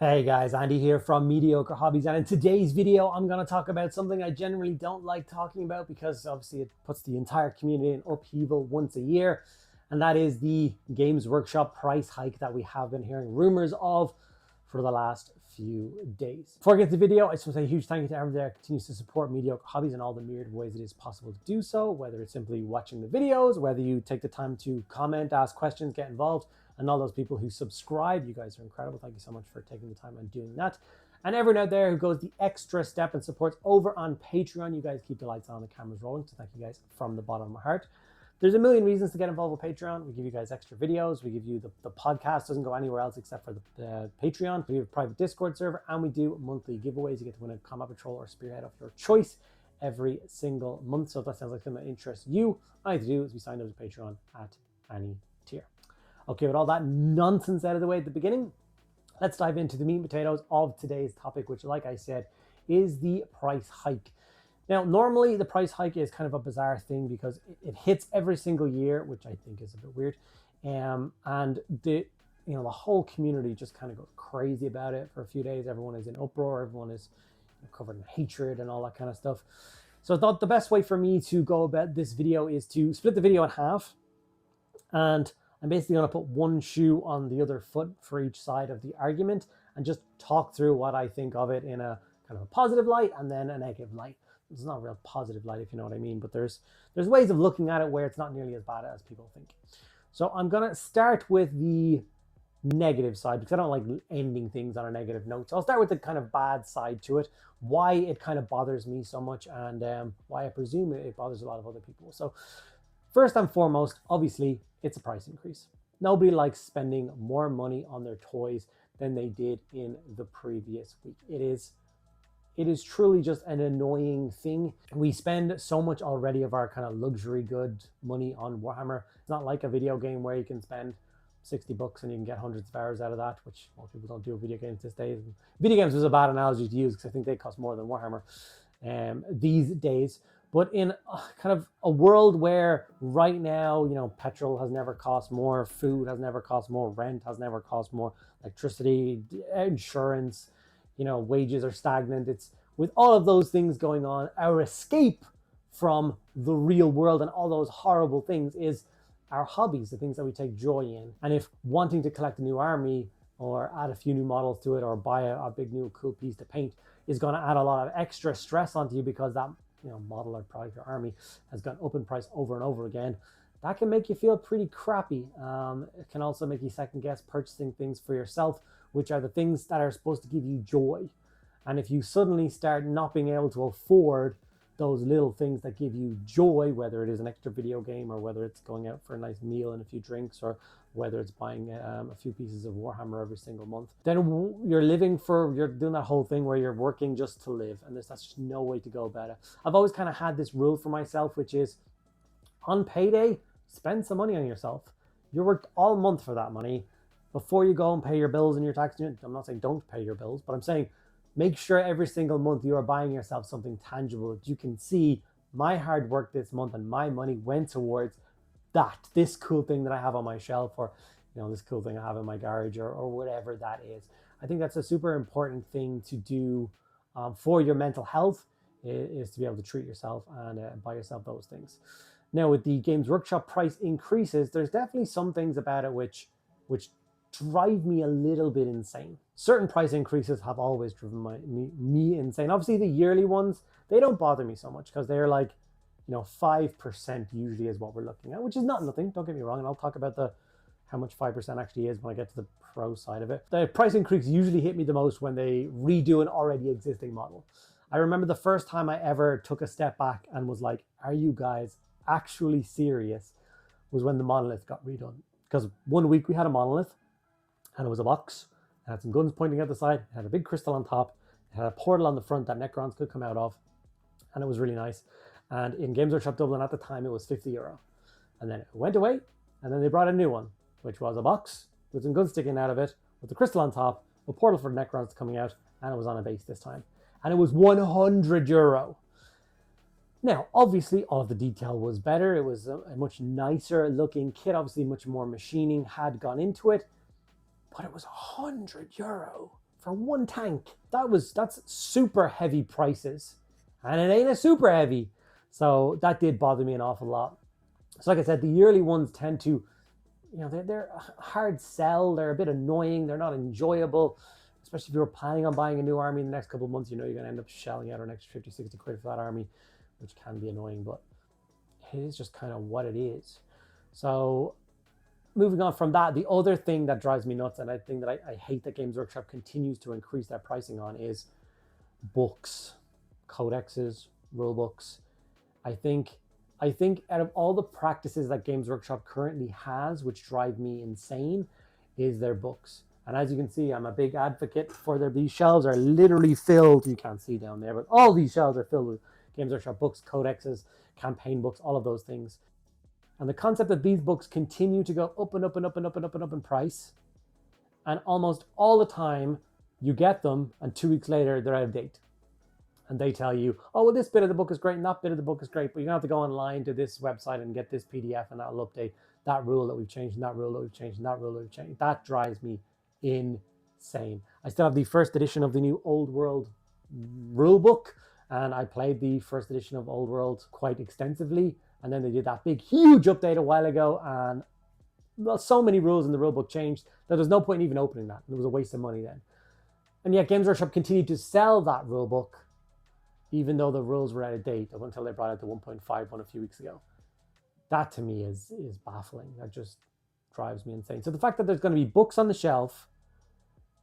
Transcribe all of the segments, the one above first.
Hey guys, Andy here from Mediocre Hobbies, and in today's video I'm going to talk about something I generally don't like talking about because obviously it puts the entire community in upheaval once a year, and that is the Games Workshop price hike that we have been hearing rumors of for the last few days. Before I get to the video, I just want to say a huge thank you to everyone that continues to support Mediocre Hobbies in all the myriad ways it is possible to do so, whether it's simply watching the videos, whether you take the time to comment, ask questions, get involved, and all those people who subscribe. You guys are incredible. Thank you so much for taking the time and doing that. And everyone out there who goes the extra step and supports over on Patreon. You guys keep the lights on, the cameras rolling. So thank you guys from the bottom of my heart. There's a million reasons to get involved with Patreon. We give you guys extra videos. We give you the podcast doesn't go anywhere else except for the Patreon. We have a private Discord server, and we do monthly giveaways. You get to win a combat patrol or spearhead of your choice every single month. So if that sounds like something that interests you, all you have to do is be signed up to Patreon at any tier. Okay, with all that nonsense out of the way at the beginning, let's dive into the meat and potatoes of today's topic, which, like I said, is the price hike. Now, normally the price hike is kind of a bizarre thing because it hits every single year, which I think is a bit weird. And the whole community just kind of goes crazy about it for a few days. Everyone is in uproar. Everyone is covered in hatred and all that kind of stuff. So I thought the best way for me to go about this video is to split the video in half, and I'm basically going to put one shoe on the other foot for each side of the argument and just talk through what I think of it in a kind of a positive light and then a negative light. It's not a real positive light, if you know what I mean, but there's ways of looking at it where it's not nearly as bad as people think. So I'm going to start with the negative side because I don't like ending things on a negative note. So I'll start with the kind of bad side to it, why it kind of bothers me so much, and why I presume it bothers a lot of other people. So first and foremost, obviously, it's a price increase. Nobody likes spending more money on their toys than they did in the previous week. It is truly just an annoying thing. We spend so much already of our kind of luxury good money on Warhammer. It's not like a video game where you can spend 60 bucks and you can get hundreds of hours out of that, which most people don't do with video games these days. Video games was a bad analogy to use because I think they cost more than Warhammer these days. But in kind of a world where right now, petrol has never cost more, food has never cost more, rent has never cost more, electricity, insurance, wages are stagnant. It's with all of those things going on, our escape from the real world and all those horrible things is our hobbies, the things that we take joy in. And if wanting to collect a new army or add a few new models to it or buy a big new cool piece to paint is going to add a lot of extra stress onto you because that model or product or army has gone up in price over and over again, that can make you feel pretty crappy. It can also make you second guess purchasing things for yourself, which are the things that are supposed to give you joy. And if you suddenly start not being able to afford those little things that give you joy, whether it is an extra video game or whether it's going out for a nice meal and a few drinks or whether it's buying a few pieces of Warhammer every single month, then you're doing that whole thing where you're working just to live, and that's just no way to go about it. I've always kind of had this rule for myself, which is on payday, spend some money on yourself. You worked all month for that money. Before you go and pay your bills and your tax, I'm not saying don't pay your bills, but I'm saying make sure every single month you are buying yourself something tangible that you can see my hard work this month and my money went towards this cool thing that I have on my shelf, or this cool thing I have in my garage, or whatever that is. I think that's a super important thing to do for your mental health, is to be able to treat yourself and buy yourself those things. Now, with the Games Workshop price increases, there's definitely some things about it which drive me a little bit insane. Certain price increases have always driven me insane. Obviously, the yearly ones, they don't bother me so much because they're like, 5% usually is what we're looking at, which is not nothing, don't get me wrong. And I'll talk about how much 5% actually is when I get to the pro side of it. The price increase usually hit me the most when they redo an already existing model. I remember the first time I ever took a step back and was like, are you guys actually serious? Was when the monolith got redone. Because one week we had a monolith and it was a box. It had some guns pointing out the side. It had a big crystal on top. It had a portal on the front that Necrons could come out of. And it was really nice. And in Games Workshop Dublin at the time, it was €50. And then it went away. And then they brought a new one, which was a box with some guns sticking out of it, with the crystal on top, a portal for Necrons coming out, and it was on a base this time. And it was €100. Now, obviously, all of the detail was better. It was a much nicer looking kit. Obviously, much more machining had gone into it. But it was €100 for one tank. That's super heavy prices, and it ain't a super heavy. So that did bother me an awful lot. So like I said, the yearly ones tend to, they're a hard sell. They're a bit annoying. They're not enjoyable, especially if you're planning on buying a new army in the next couple of months. You're going to end up shelling out an extra 50, 60 quid for that army, which can be annoying, but it is just kind of what it is. So moving on from that, the other thing that drives me nuts, and I think that I hate that Games Workshop continues to increase their pricing on, is books, codexes, rule books. I think out of all the practices that Games Workshop currently has, which drive me insane, is their books. And as you can see, I'm a big advocate for these shelves are literally filled. You can't see down there, but all these shelves are filled with Games Workshop books, codexes, campaign books, all of those things. And the concept that these books continue to go up and up and up and up and up and up in price, and almost all the time you get them, and 2 weeks later they're out of date. And they tell you, oh, well, this bit of the book is great and that bit of the book is great, but you're going to have to go online to this website and get this PDF, and that'll update that rule that we've changed, and that rule that we've changed, and that rule that we've changed. That drives me insane. I still have the first edition of the new Old World rule book, and I played the first edition of Old World quite extensively. And then they did that big, huge update a while ago, and so many rules in the rulebook changed that there's no point in even opening that. It was a waste of money then. And yet Games Workshop continued to sell that rulebook, even though the rules were out of date, up until they brought out the 1.5 one a few weeks ago. That to me is baffling. That just drives me insane. So the fact that there's going to be books on the shelf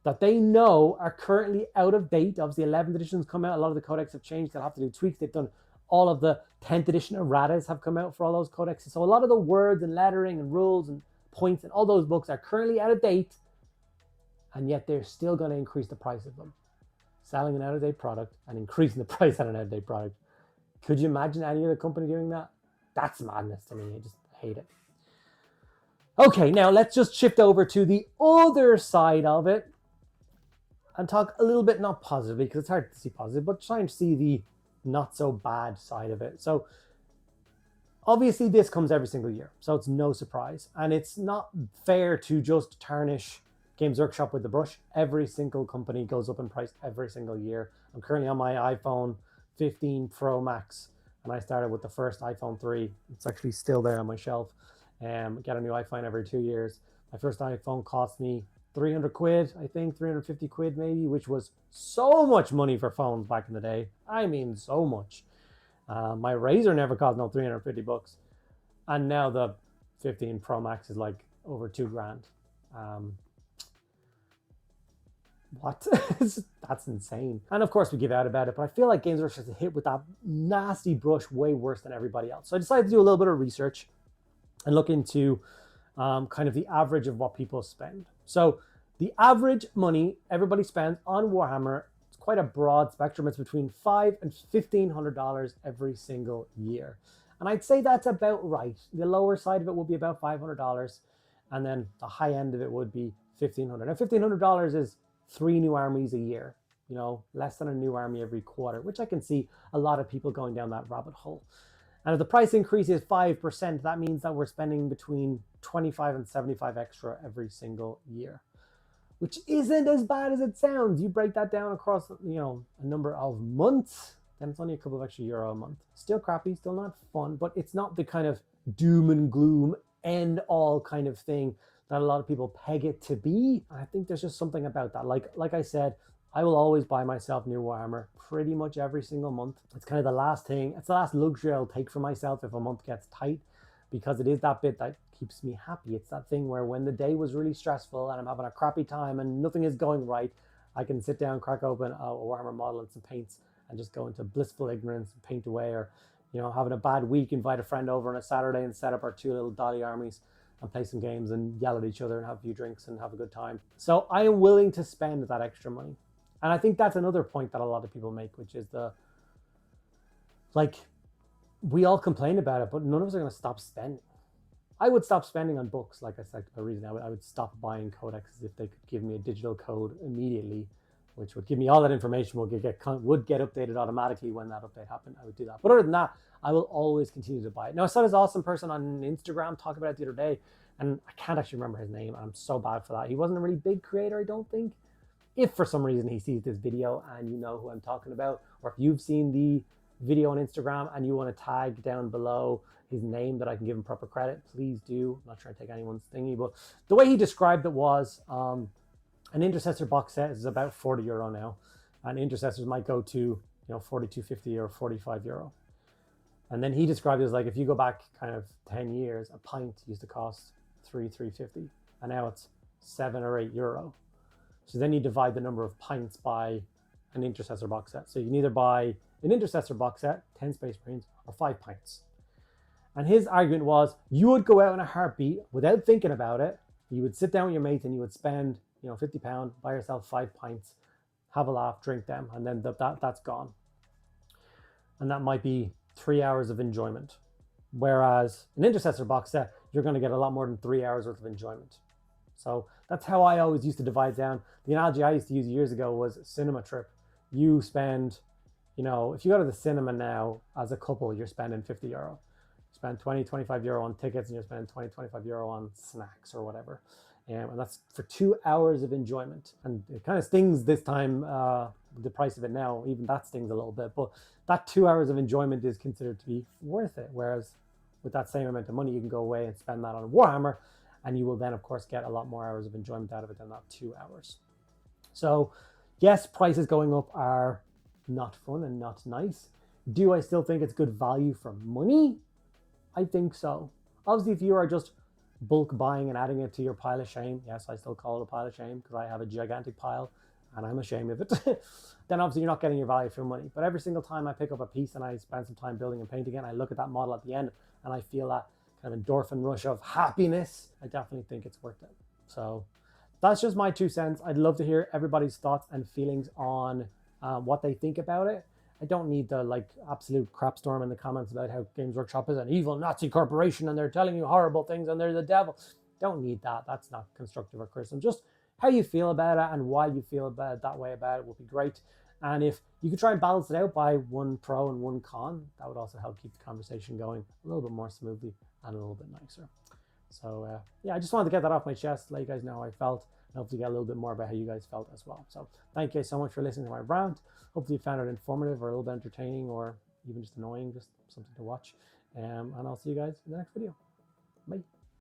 that they know are currently out of date. Obviously 11th editions come out. A lot of the codex have changed. They'll have to do tweaks. They've done all of the 10th edition erratas have come out for all those codexes. So a lot of the words and lettering and rules and points and all those books are currently out of date, and yet they're still going to increase the price of them. Selling an out-of-date product and increasing the price on an out-of-date product. Could you imagine any other company doing that? That's madness to me. I just hate it. Okay, now let's just shift over to the other side of it and talk a little bit, not positively, because it's hard to see positive, but try and see the not so bad side of it. So obviously this comes every single year, so it's no surprise, and it's not fair to just tarnish Games Workshop with the brush. Every single company goes up in price every single year. I'm currently on my iPhone 15 Pro Max, and I started with the first iPhone 3. It's actually still there on my shelf. Get a new iPhone every 2 years. My first iPhone cost me 300 quid, I think, 350 quid maybe, which was so much money for phones back in the day. I mean, so much. My Razor never cost no 350 bucks. And now the 15 Pro Max is like over 2 grand. What? That's insane. And of course we give out about it, but I feel like Games Workshop is hit with that nasty brush way worse than everybody else. So I decided to do a little bit of research and look into kind of the average of what people spend. So the average money everybody spends on Warhammer, it's quite a broad spectrum. It's between $500 and $1,500 every single year. And I'd say that's about right. The lower side of it will be about $500, and then the high end of it would be $1,500. Now $1,500 is 3 new armies a year, less than a new army every quarter, which I can see a lot of people going down that rabbit hole. And if the price increase is 5%, that means that we're spending between 25 and 75 extra every single year, which isn't as bad as it sounds. You break that down across, a number of months, then it's only a couple of extra euro a month. Still crappy, still not fun, but it's not the kind of doom and gloom end all kind of thing that a lot of people peg it to be. I think there's just something about that. Like I said, I will always buy myself new Warhammer pretty much every single month. It's kind of the last thing. It's the last luxury I'll take for myself if a month gets tight, because it is that bit that keeps me happy. It's that thing where when the day was really stressful and I'm having a crappy time and nothing is going right, I can sit down, crack open a Warhammer model and some paints and just go into blissful ignorance and paint away. Or, having a bad week, invite a friend over on a Saturday and set up our 2 little dolly armies and play some games and yell at each other and have a few drinks and have a good time. So I am willing to spend that extra money. And I think that's another point that a lot of people make, which is we all complain about it, but none of us are going to stop spending. I would stop spending on books, like I said, for a reason. I would stop buying codexes if they could give me a digital code immediately, which would give me all that information, would get updated automatically when that update happened. I would do that. But other than that, I will always continue to buy it. Now, I saw this awesome person on Instagram talk about it the other day, and I can't actually remember his name, and I'm so bad for that. He wasn't a really big creator, I don't think, if for some reason he sees this video and you know who I'm talking about, or if you've seen the video on Instagram and you want to tag down below his name that I can give him proper credit, please do. I'm not trying to take anyone's thingy, but the way he described it was an Intercessor box set is about €40 now, and Intercessors might go to 42.50 or €45. And then he described it as like, if you go back kind of 10 years, a pint used to cost €3.50, and now it's €7 or €8. So then you divide the number of pints by an Intercessor box set. So you can either buy an Intercessor box set, 10 Space Marines, or 5 pints. And his argument was, you would go out in a heartbeat without thinking about it. You would sit down with your mates and you would spend £50, buy yourself 5 pints, have a laugh, drink them, and then that's gone. And that might be 3 hours of enjoyment. Whereas an Intercessor box set, you're going to get a lot more than 3 hours worth of enjoyment. So that's how I always used to divide down. The analogy I used to use years ago was a cinema trip. You spend, if you go to the cinema now as a couple, you're spending €50. You spend €20-25 on tickets, and you're spending €20-25 on snacks or whatever. And that's for 2 hours of enjoyment. And it kind of stings this time, the price of it now, even that stings a little bit. But that 2 hours of enjoyment is considered to be worth it. Whereas with that same amount of money, you can go away and spend that on Warhammer, and you will then, of course, get a lot more hours of enjoyment out of it than that 2 hours. So yes, prices going up are not fun and not nice. Do I still think it's good value for money? I think so. Obviously, if you are just bulk buying and adding it to your pile of shame, yes, I still call it a pile of shame because I have a gigantic pile and I'm ashamed of it, then obviously you're not getting your value for money. But every single time I pick up a piece and I spend some time building and painting it, I look at that model at the end and I feel that kind of endorphin rush of happiness, I definitely think it's worth it. So that's just my 2 cents. I'd love to hear everybody's thoughts and feelings on what they think about it. I don't need the absolute crap storm in the comments about how Games Workshop is an evil Nazi corporation and they're telling you horrible things and they're the devil. Don't need that. That's not constructive or criticism. Just how you feel about it and why you feel about it that way about it would be great. And if you could try and balance it out by 1 pro and 1 con, that would also help keep the conversation going a little bit more smoothly and a little bit nicer. So yeah, I just wanted to get that off my chest, let you guys know how I felt, and hopefully get a little bit more about how you guys felt as well. So thank you guys so much for listening to my rant. Hopefully you found it informative or a little bit entertaining or even just annoying, just something to watch. And I'll see you guys in the next video. Bye.